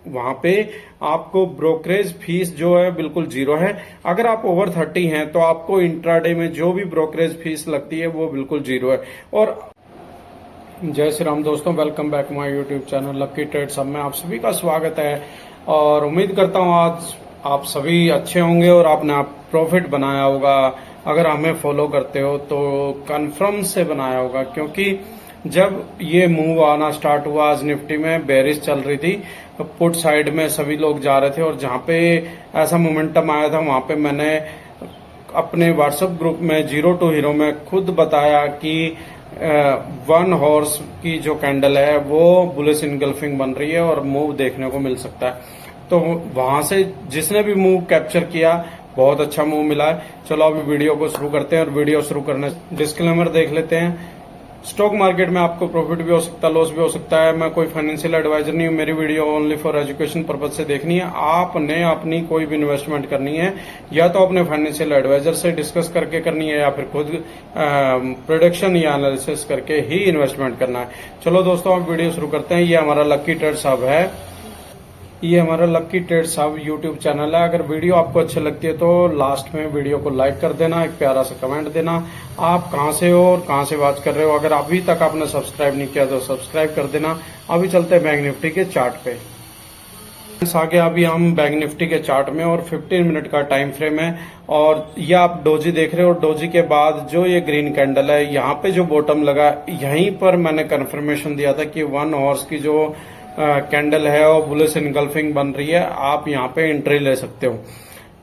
वहां पे आपको ब्रोकरेज फीस जो है बिल्कुल जीरो है। अगर आप ओवर 30 हैं तो आपको इंट्राडे में जो भी ब्रोकरेज फीस लगती है वो बिल्कुल जीरो है। और जय श्री राम दोस्तों, welcome back my YouTube channel lucky trades. में आप सभी का स्वागत है और उम्मीद करता हूँ आज आप सभी अच्छे होंगे और आपने आप प्रॉफिट बनाया होगा। अगर हमें फॉलो करते हो तो कन्फर्म से बनाया होगा, क्योंकि जब ये मूव आना स्टार्ट हुआ, आज निफ्टी में बेरिश चल रही थी, पुट साइड में सभी लोग जा रहे थे और जहां पे ऐसा मोमेंटम आया था वहां पे मैंने अपने व्हाट्सएप ग्रुप में जीरो टू हीरो में खुद बताया कि वन हॉर्स की जो कैंडल है वो बुलिश इनगल्फिंग बन रही है और मूव देखने को मिल सकता है। तो वहां से जिसने भी मूव कैप्चर किया बहुत अच्छा मूव मिला है। चलो अभी वीडियो को शुरू करते हैं और वीडियो शुरू करने डिस्क्लेमर देख लेते हैं। स्टॉक मार्केट में आपको प्रॉफिट भी हो सकता है, लॉस भी हो सकता है। मैं कोई फाइनेंशियल एडवाइजर नहीं हूं। मेरी video only for education purpose से देखनी है। आपने अपनी कोई भी इन्वेस्टमेंट करनी है या तो अपने फाइनेंशियल एडवाइजर से डिस्कस करके करनी है या फिर खुद प्रोडक्शन या एनालिसिस करके ही इन्वेस्टमेंट करना है। चलो दोस्तों अब वीडियो शुरू करते हैं। ये हमारा लकी ट्रेड्स हब है, ये हमारा lucky trades hub YouTube channel है। अगर वीडियो आपको अच्छी लगती है तो लास्ट में वीडियो को लाइक कर देना, एक प्यारा सा कमेंट देना। आप कहां से हो और कहां से वॉच कर रहे हो। अगर अभी तक आपने सब्सक्राइब नहीं किया तो सब्सक्राइब कर देना। अभी चलते हैं बैंक निफ्टी के चार्ट पे। आगे अभी हम बैंक निफ्टी के चार्ट में और 15 मिनट का टाइम फ्रेम है और ये आप डोजी देख रहे हो। डोजी के बाद जो ये ग्रीन कैंडल है, यहाँ पे जो बॉटम लगा, यहीं पर मैंने कंफर्मेशन दिया था कि वन हॉर्स की जो कैंडल है और बुलिश इनगल्फिंग बन रही है, आप यहाँ पे एंट्री ले सकते हो।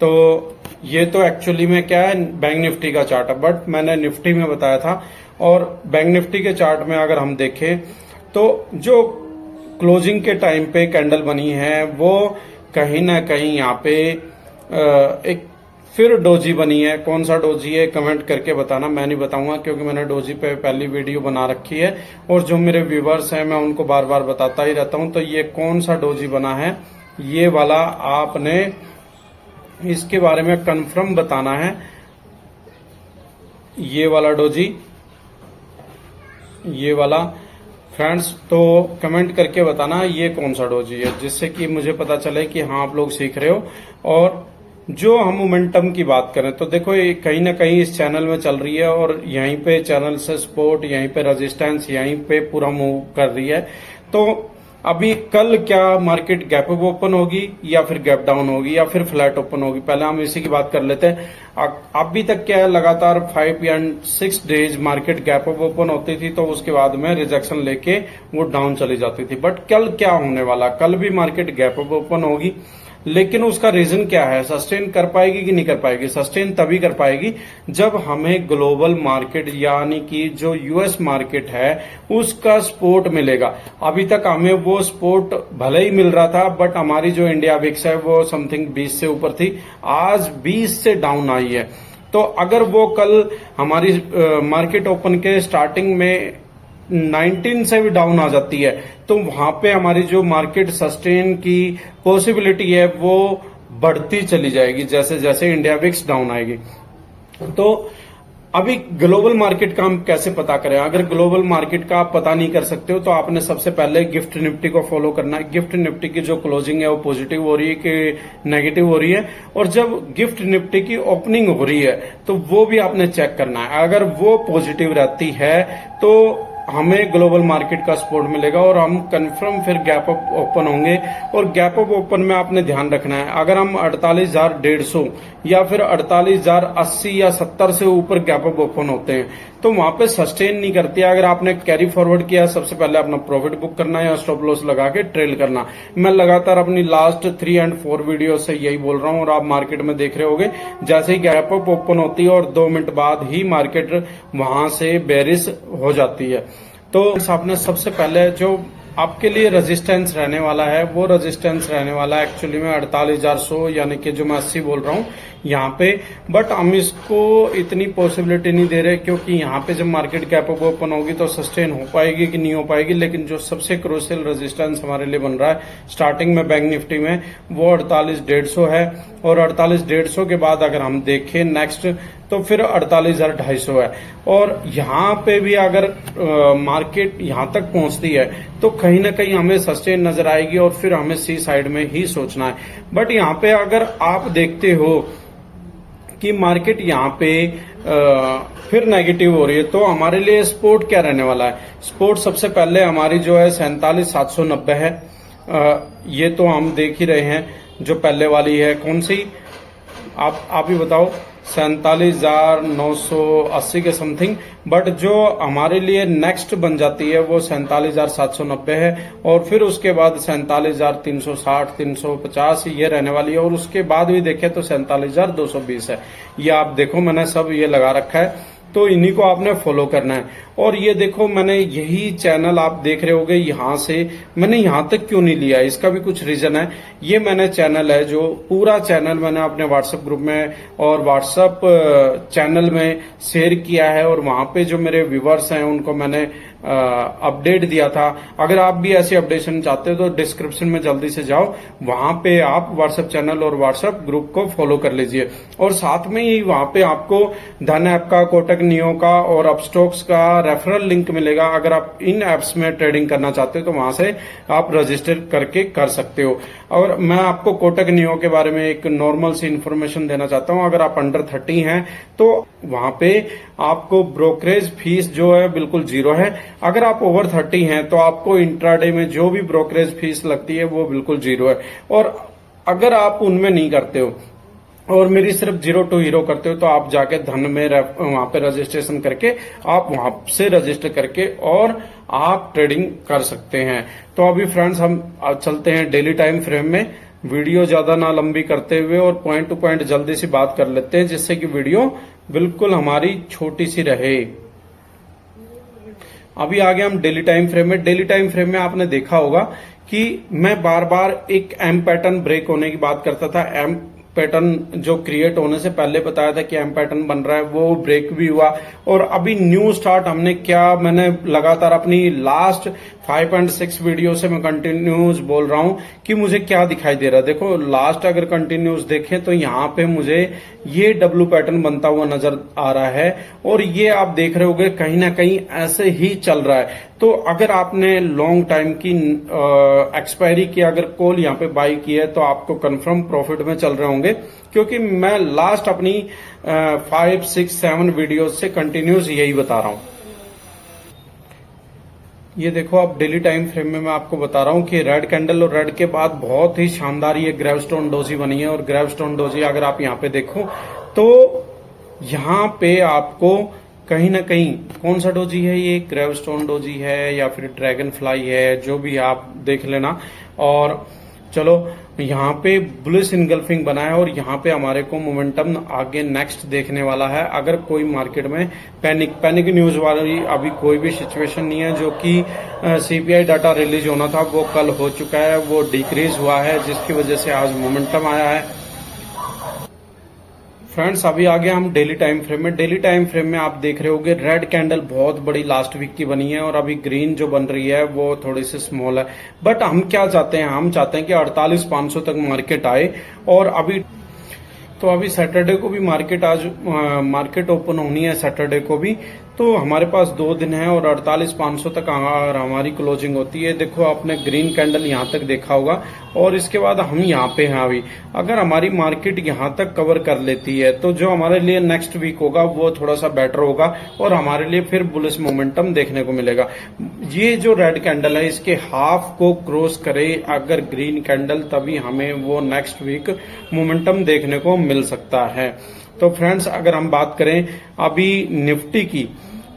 तो ये तो एक्चुअली में क्या है, बैंक निफ्टी का चार्ट है, बट मैंने निफ्टी में बताया था। और बैंक निफ्टी के चार्ट में अगर हम देखें तो जो क्लोजिंग के टाइम पे कैंडल बनी है वो कहीं ना कहीं यहाँ पे एक फिर डोजी बनी है। कौन सा डोजी है कमेंट करके बताना, मैं नहीं बताऊंगा क्योंकि मैंने डोजी पे पहली वीडियो बना रखी है और जो मेरे व्यूवर्स हैं मैं उनको बार बार बताता ही रहता हूं। तो ये कौन सा डोजी बना है, ये वाला आपने इसके बारे में कंफर्म बताना है। ये वाला डोजी, ये वाला फ्रेंड्स, तो कमेंट करके बताना ये कौन सा डोजी है, जिससे कि मुझे पता चले कि हाँ आप लोग सीख रहे हो। और जो हम मोमेंटम की बात करें तो देखो ये कहीं ना कहीं इस चैनल में चल रही है और यहीं पे चैनल से सपोर्ट, यहीं पे रेजिस्टेंस, यहीं पे पूरा मूव कर रही है। तो अभी कल क्या मार्केट गैप अप ओपन होगी या फिर गैप डाउन होगी या फिर फ्लैट ओपन होगी, पहले हम इसी की बात कर लेते हैं। अभी तक क्या है, लगातार 5 या 6 days market gap up open होती थी तो उसके बाद में रिजेक्शन लेके वो डाउन चली जाती थी। बट कल क्या होने वाला, कल भी मार्केट गैप अप ओपन होगी, लेकिन उसका रीजन क्या है, सस्टेन कर पाएगी कि नहीं कर पाएगी। सस्टेन तभी कर पाएगी जब हमें ग्लोबल मार्केट यानी कि जो यूएस मार्केट है उसका सपोर्ट मिलेगा। अभी तक हमें वो सपोर्ट भले ही मिल रहा था, बट हमारी जो इंडिया विक्स है वो समथिंग 20 से ऊपर थी, आज 20 से डाउन आई है। तो अगर वो कल हमारी मार्केट ओपन के स्टार्टिंग में 19 से भी डाउन आ जाती है तो वहां पे हमारी जो मार्केट सस्टेन की पॉसिबिलिटी है वो बढ़ती चली जाएगी जैसे जैसे इंडिया विक्स डाउन आएगी। तो अभी ग्लोबल मार्केट का हम कैसे पता करें। अगर ग्लोबल मार्केट का आप पता नहीं कर सकते हो तो आपने सबसे पहले गिफ्ट निफ्टी को फॉलो करना है। गिफ्ट निफ्टी की जो क्लोजिंग है वो पॉजिटिव हो रही है कि नेगेटिव हो रही है, और जब गिफ्ट निफ्टी की ओपनिंग हो रही है तो वो भी आपने चेक करना है। अगर वो पॉजिटिव रहती है तो हमें ग्लोबल मार्केट का सपोर्ट मिलेगा और हम कंफर्म फिर गैप अप ओपन होंगे। और गैप अप ओपन में आपने ध्यान रखना है, अगर हम 48,150 या फिर 48,080 या 70 से ऊपर गैप अप ओपन होते हैं तो वहां पे सस्टेन नहीं करती है। अगर आपने कैरी फॉरवर्ड किया, सबसे पहले अपना प्रॉफिट बुक करना है या स्टॉप लॉस लगा के ट्रेल करना। मैं लगातार अपनी लास्ट 3 और 4 वीडियो से यही बोल रहा हूं और आप मार्केट में देख रहे होंगे, जैसे ही गैप अप ओपन होती है और 2 मिनट बाद ही मार्केट वहां से बेरिश हो जाती है। तो आपने सबसे पहले जो आपके लिए रेजिस्टेंस रहने वाला है वो रेजिस्टेंस रहने वाला है एक्चुअली में 48,100 यानी कि जो मैं 80 बोल रहा हूँ यहाँ पे। बट हम इसको इतनी पॉसिबिलिटी नहीं दे रहे क्योंकि यहाँ पे जब मार्केट गैप अप ओपन होगी तो सस्टेन हो पाएगी कि नहीं हो पाएगी। लेकिन जो सबसे क्रूशियल रेजिस्टेंस हमारे लिए बन रहा है स्टार्टिंग में बैंक निफ्टी में वो 48,150 है। और 48,150 के बाद अगर हम देखें नेक्स्ट तो फिर 48,250 है। और यहाँ पे भी अगर मार्केट यहाँ तक पहुंचती है तो कहीं ना कहीं हमें सस्टेन नजर आएगी और फिर हमें सी साइड में ही सोचना है। बट यहाँ पे अगर आप देखते हो कि मार्केट यहाँ पे फिर नेगेटिव हो रही है, तो हमारे लिए सपोर्ट क्या रहने वाला है? सपोर्ट सबसे पहले हमारी जो है 47,790 है। ये तो हम देख ही रहे हैं। जो पहले वाली है कौन सी, आप ही बताओ, 47,980 के समथिंग। बट जो हमारे लिए नेक्स्ट बन जाती है वो 47,790 है, और फिर उसके बाद 47,360, 350 ये रहने वाली है, और उसके बाद भी देखें तो 47,220 है। ये आप देखो मैंने सब ये लगा रखा है, तो इन्हीं को आपने फॉलो करना है। और ये देखो मैंने यही चैनल आप देख रहे होगे, यहां से मैंने यहां तक क्यों नहीं लिया, इसका भी कुछ रीजन है। ये मैंने चैनल है जो पूरा चैनल मैंने अपने व्हाट्सएप ग्रुप में और व्हाट्सएप चैनल में शेयर किया है, और वहां पे जो मेरे व्यूवर्स हैं उनको मैंने अपडेट दिया था। अगर आप भी ऐसी अपडेशन चाहते हो तो डिस्क्रिप्शन में जल्दी से जाओ, वहां पे आप व्हाट्सएप चैनल और व्हाट्सएप ग्रुप को फॉलो कर लीजिए। और साथ में ही वहां पे आपको धन ऐप का, कोटक नियो का और अपस्टॉक्स का रेफरल लिंक मिलेगा। अगर आप इन एप्स में ट्रेडिंग करना चाहते हो तो वहां से आप रजिस्टर करके कर सकते हो। और मैं आपको कोटक नियो के बारे में एक नॉर्मल सी इन्फॉर्मेशन देना चाहता हूं। अगर आप अंडर 30 हैं तो वहां पे आपको ब्रोकरेज फीस जो है बिल्कुल जीरो है। अगर आप ओवर 30 हैं तो आपको इंट्राडे में जो भी ब्रोकरेज फीस लगती है वो बिल्कुल जीरो है। और अगर आप उनमें नहीं करते हो और मेरी सिर्फ 0 टू हीरो करते हो तो आप जाके धन में वहां पे रजिस्ट्रेशन करके आप वहां से रजिस्टर करके और आप ट्रेडिंग कर सकते हैं। तो अभी फ्रेंड्स हम चलते हैं डेली टाइम फ्रेम में, वीडियो ज्यादा ना लंबी करते हुए और पॉइंट टू पॉइंट जल्दी सी बात कर लेते हैं, जिससे कि वीडियो बिल्कुल हमारी छोटी सी रहे। अभी आगे हम डेली टाइम फ्रेम में। डेली टाइम फ्रेम में आपने देखा होगा कि मैं बार बार एक एम पैटर्न ब्रेक होने की बात करता था। एम पैटर्न जो क्रिएट होने से पहले बताया था कि एम पैटर्न बन रहा है, वो ब्रेक भी हुआ। और अभी न्यू स्टार्ट हमने क्या, मैंने लगातार अपनी लास्ट 5.6 वीडियो से मैं कंटिन्यूस बोल रहा हूं कि मुझे क्या दिखाई दे रहा है। देखो लास्ट अगर कंटिन्यूस देखें तो यहाँ पे मुझे ये डब्ल्यू पैटर्न बनता हुआ नजर आ रहा है, और ये आप देख रहे होगे कहीं ना कहीं ऐसे ही चल रहा है। तो अगर आपने लॉन्ग टाइम की एक्सपायरी की अगर कॉल यहाँ पे बाई की है तो आपको कंफर्म प्रॉफिट में चल रहे होंगे, क्योंकि मैं लास्ट अपनी 5, 6, 7 वीडियो से कंटिन्यूस यही बता रहा हूं। ये देखो आप डेली टाइम फ्रेम में मैं आपको बता रहा हूं कि रेड कैंडल और रेड के बाद बहुत ही शानदार ये ग्रेवस्टोन डोजी बनी है। और ग्रेवस्टोन डोजी अगर आप यहाँ पे देखो तो यहाँ पे आपको कहीं ना कहीं कौन सा डोजी है, ये ग्रेवस्टोन डोजी है या फिर ड्रैगन फ्लाई है, जो भी आप देख लेना। और चलो यहाँ पे बुलिश इनगल्फिंग बना है, और यहाँ पे हमारे को मोमेंटम आगे नेक्स्ट देखने वाला है। अगर कोई मार्केट में पैनिक न्यूज वाली अभी कोई भी सिचुएशन नहीं है, जो कि सीपीआई डाटा रिलीज होना था वो कल हो चुका है, वो डिक्रीज हुआ है, जिसकी वजह से आज मोमेंटम आया है। फ्रेंड्स अभी आगे हम डेली टाइम फ्रेम में। डेली टाइम फ्रेम में आप देख रहे होगे रेड कैंडल बहुत बड़ी लास्ट वीक की बनी है, और अभी ग्रीन जो बन रही है वो थोड़ी सी स्मॉल है। बट हम क्या चाहते हैं, हम चाहते हैं कि 48,500 तक मार्केट आए। और अभी सैटरडे को भी मार्केट मार्केट ओपन होनी है सैटरडे को भी, तो हमारे पास 2 दिन है और 48,500 तक हमारी क्लोजिंग होती है। देखो आपने ग्रीन कैंडल यहाँ तक देखा होगा, और इसके बाद हम यहाँ पे हैं। अभी अगर हमारी मार्केट यहाँ तक कवर कर लेती है तो जो हमारे लिए नेक्स्ट वीक होगा वो थोड़ा सा बेटर होगा, और हमारे लिए फिर बुलिश मोमेंटम देखने को मिलेगा। ये जो रेड कैंडल है इसके हाफ को क्रॉस करे अगर ग्रीन कैंडल, तभी हमें वो नेक्स्ट वीक मोमेंटम देखने को मिल सकता है। तो फ्रेंड्स अगर हम बात करें अभी निफ्टी की,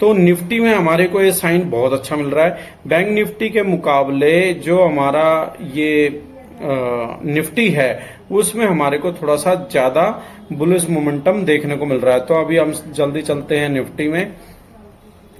तो निफ्टी में हमारे को ये साइन बहुत अच्छा मिल रहा है। बैंक निफ्टी के मुकाबले जो हमारा ये निफ्टी है उसमें हमारे को थोड़ा सा ज्यादा बुलिश मोमेंटम देखने को मिल रहा है। तो अभी हम जल्दी चलते हैं निफ्टी में,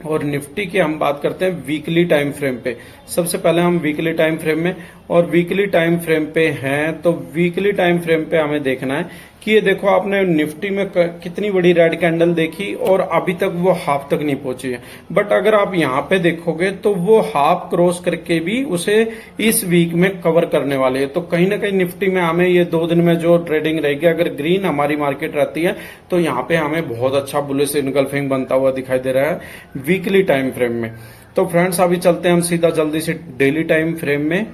और निफ्टी की हम बात करते हैं वीकली टाइम फ्रेम पे। सबसे पहले हम वीकली टाइम फ्रेम में, और वीकली टाइम फ्रेम पे हैं, तो वीकली टाइम फ्रेम पे हमें देखना है कि ये देखो, आपने निफ्टी में कितनी बड़ी रेड कैंडल देखी और अभी तक वो हाफ तक नहीं पहुंची है। बट अगर आप यहाँ पे देखोगे तो वो हाफ क्रॉस करके भी उसे इस वीक में कवर करने वाली है। तो कहीं ना कहीं निफ्टी में हमें ये 2 दिन में जो ट्रेडिंग रहेगी, अगर ग्रीन हमारी मार्केट रहती है तो यहाँ पे हमें बहुत अच्छा बुलिश इनगल्फिंग बनता हुआ दिखाई दे रहा है वीकली टाइम फ्रेम में। तो फ्रेंड्स अभी चलते हैं हम सीधा जल्दी से डेली टाइम फ्रेम में।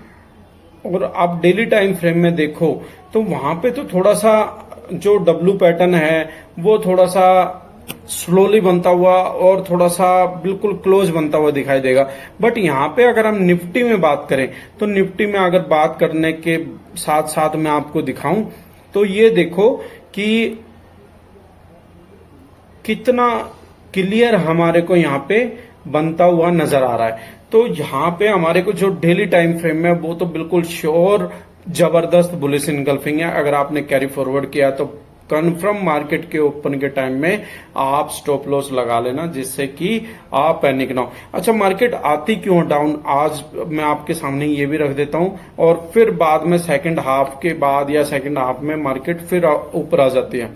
और आप डेली टाइम फ्रेम में देखो तो वहां पे तो थोड़ा सा जो डब्लू पैटर्न है वो थोड़ा सा स्लोली बनता हुआ और थोड़ा सा बिल्कुल क्लोज बनता हुआ दिखाई देगा। बट यहाँ पे अगर हम निफ्टी में बात करें तो निफ्टी में अगर बात करने के साथ साथ मैं आपको दिखाऊं तो ये देखो कि कितना क्लियर हमारे को यहाँ पे बनता हुआ नजर आ रहा है। तो यहाँ पे हमारे को जो डेली टाइम फ्रेम है वो तो बिल्कुल श्योर जबरदस्त बुलिश इनगल्फिंग है। अगर आपने कैरी फॉरवर्ड किया तो कन्फर्म मार्केट के ओपन के टाइम में आप स्टॉप लॉस लगा लेना, जिससे कि आप पैनिक ना हो। अच्छा, मार्केट आती क्यों डाउन, आज मैं आपके सामने ये भी रख देता हूं और फिर बाद में सेकंड हाफ के बाद या सेकंड हाफ में मार्केट फिर ऊपर आ जाती है।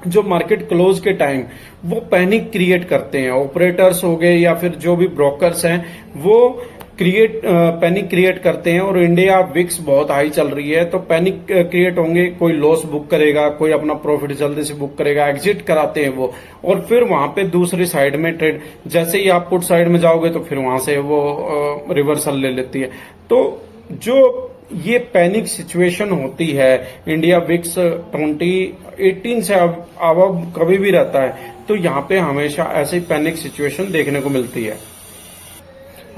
जो मार्केट क्लोज के टाइम वो पैनिक क्रिएट करते हैं, ऑपरेटर्स हो गए या फिर जो भी ब्रोकर्स हैं वो पैनिक क्रिएट करते हैं। और इंडिया विक्स बहुत हाई चल रही है तो पैनिक क्रिएट होंगे, कोई लॉस बुक करेगा, कोई अपना प्रॉफिट जल्दी से बुक करेगा, एग्जिट कराते हैं वो। और फिर वहां पे दूसरी साइड में ट्रेड, जैसे ही आप पुट साइड में जाओगे तो फिर वहां से वो रिवर्सल ले लेती है। तो जो ये पैनिक सिचुएशन होती है, इंडिया विक्स 2018 से अब कभी भी रहता है, तो यहाँ पे हमेशा ऐसी पैनिक सिचुएशन देखने को मिलती है।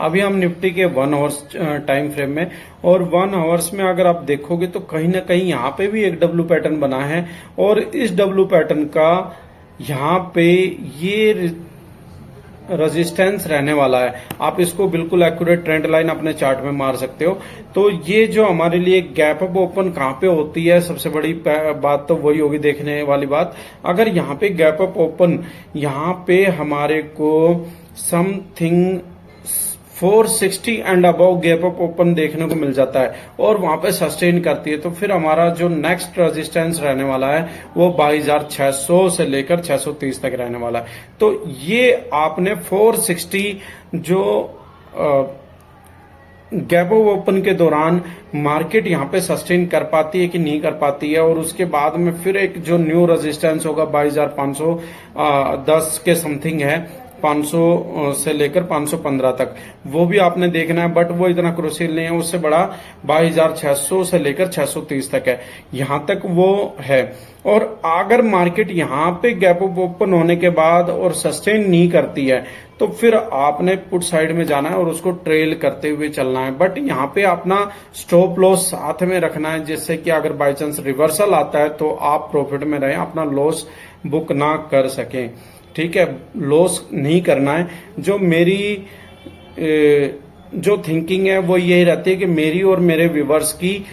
अभी हम निफ्टी के 1 आवर्स टाइम फ्रेम में, और 1 आवर्स में अगर आप देखोगे तो कहीं ना कहीं यहाँ पे भी एक डब्ल्यू पैटर्न बना है और इस डब्ल्यू पैटर्न का यहाँ पे ये रेजिस्टेंस रहने वाला है। आप इसको बिल्कुल एक्यूरेट ट्रेंड लाइन अपने चार्ट में मार सकते हो। तो ये जो हमारे लिए गैप अप ओपन कहाँ पे होती है, सबसे बड़ी बात तो वही होगी देखने वाली बात। अगर यहाँ पे गैप अप ओपन, यहाँ पे हमारे को something 460 and above gap up open देखने को मिल जाता है और वहां पे सस्टेन करती है, तो फिर हमारा जो नेक्स्ट रेजिस्टेंस रहने वाला है वो 22,600 से लेकर 630 तक रहने वाला है। तो ये आपने 460 जो गैप अप ओपन के दौरान मार्केट यहाँ पे सस्टेन कर पाती है कि नहीं कर पाती है, और उसके बाद में फिर एक जो न्यू रेजिस्टेंस होगा 22,510 के समथिंग है, 500 से लेकर 515 तक, वो भी आपने देखना है। बट वो इतना क्रूशियल नहीं है, उससे बड़ा 22,600 से लेकर 630 तक है, यहां तक वो है। और अगर मार्केट यहां पे गैप अप ओपन होने के बाद और सस्टेन नहीं करती है तो फिर आपने पुट साइड में जाना है और उसको ट्रेल करते हुए चलना है। बट यहाँ पे अपना स्टॉप लॉस साथ में रखना है, जिससे कि अगर बाई चांस रिवर्सल आता है तो आप प्रॉफिट में रहें, अपना लॉस बुक ना कर सकें। ठीक है, लॉस नहीं करना है। जो मेरी जो थिंकिंग है वो यही रहती है कि मेरी और मेरे व्यूवर्स की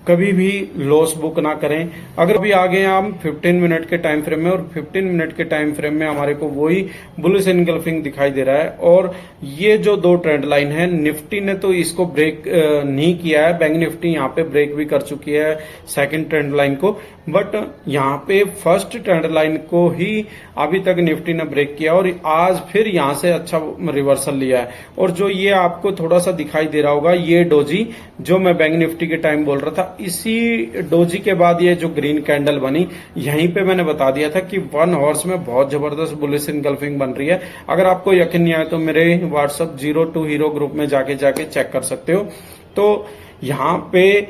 कभी भी लॉस बुक ना करें। अगर अभी आ गए हम 15 मिनट के टाइम फ्रेम में, और 15 मिनट के टाइम फ्रेम में हमारे को वही बुलिश इनगल्फिंग दिखाई दे रहा है। और ये जो 2 ट्रेंड लाइन है, निफ्टी ने तो इसको ब्रेक नहीं किया है, बैंक निफ्टी यहाँ पे ब्रेक भी कर चुकी है सेकंड ट्रेंड लाइन को, बट यहाँ पे फर्स्ट ट्रेंड लाइन को ही अभी तक निफ्टी ने ब्रेक किया और आज फिर यहाँ से अच्छा रिवर्सल लिया है। और जो ये आपको थोड़ा सा दिखाई दे रहा होगा, ये डोजी जो मैं बैंक निफ्टी के टाइम बोल रहा था, इसी डोजी के बाद ये जो ग्रीन कैंडल बनी, यहीं पे मैंने बता दिया था कि 1 आवर्स में बहुत जबरदस्त बुलिश इनगल्फिंग बन रही है। अगर आपको यकीन नहीं आया तो मेरे व्हाट्सएप 02 हीरो ग्रुप में जाके चेक कर सकते हो। तो यहाँ पे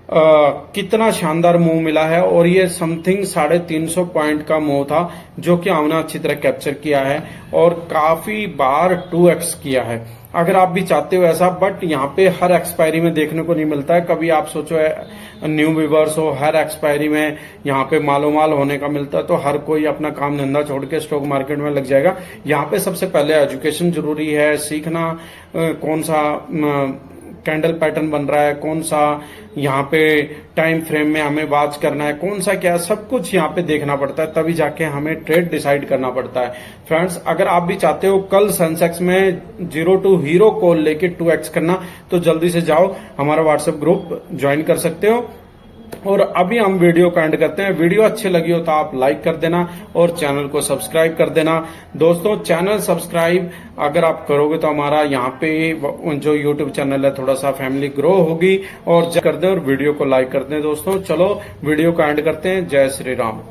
कितना शानदार मूव मिला है, और ये समथिंग 350 पॉइंट का मूव था जो कि हमने अच्छी तरह कैप्चर किया है और काफी बार 2x किया है। अगर आप भी चाहते हो ऐसा, बट यहाँ पे हर एक्सपायरी में देखने को नहीं मिलता है। कभी आप सोचो न्यू व्यूवर्स हो, हर एक्सपायरी में यहाँ पे मालोमाल होने का मिलता है, तो हर कोई अपना काम धंधा छोड़ के स्टॉक मार्केट में लग जाएगा। यहाँ पे सबसे पहले एजुकेशन जरूरी है, सीखना कौन सा कैंडल पैटर्न बन रहा है, कौन सा यहाँ पे टाइम फ्रेम में हमें वॉच करना है, कौन सा क्या, सब कुछ यहाँ पे देखना पड़ता है, तभी जाके हमें ट्रेड डिसाइड करना पड़ता है। फ्रेंड्स, अगर आप भी चाहते हो कल सेंसेक्स में 0 to हीरो कॉल लेके 2x करना, तो जल्दी से जाओ हमारा व्हाट्सएप ग्रुप ज्वाइन कर सकते हो। और अभी हम वीडियो का एंड करते हैं। वीडियो अच्छी लगी हो तो आप लाइक कर देना और चैनल को सब्सक्राइब कर देना। दोस्तों, चैनल सब्सक्राइब अगर आप करोगे तो हमारा यहाँ पे जो यूट्यूब चैनल है थोड़ा सा फैमिली ग्रो होगी। और कर दें और वीडियो को लाइक कर दें। दोस्तों चलो वीडियो का एंड करते हैं। जय श्री राम।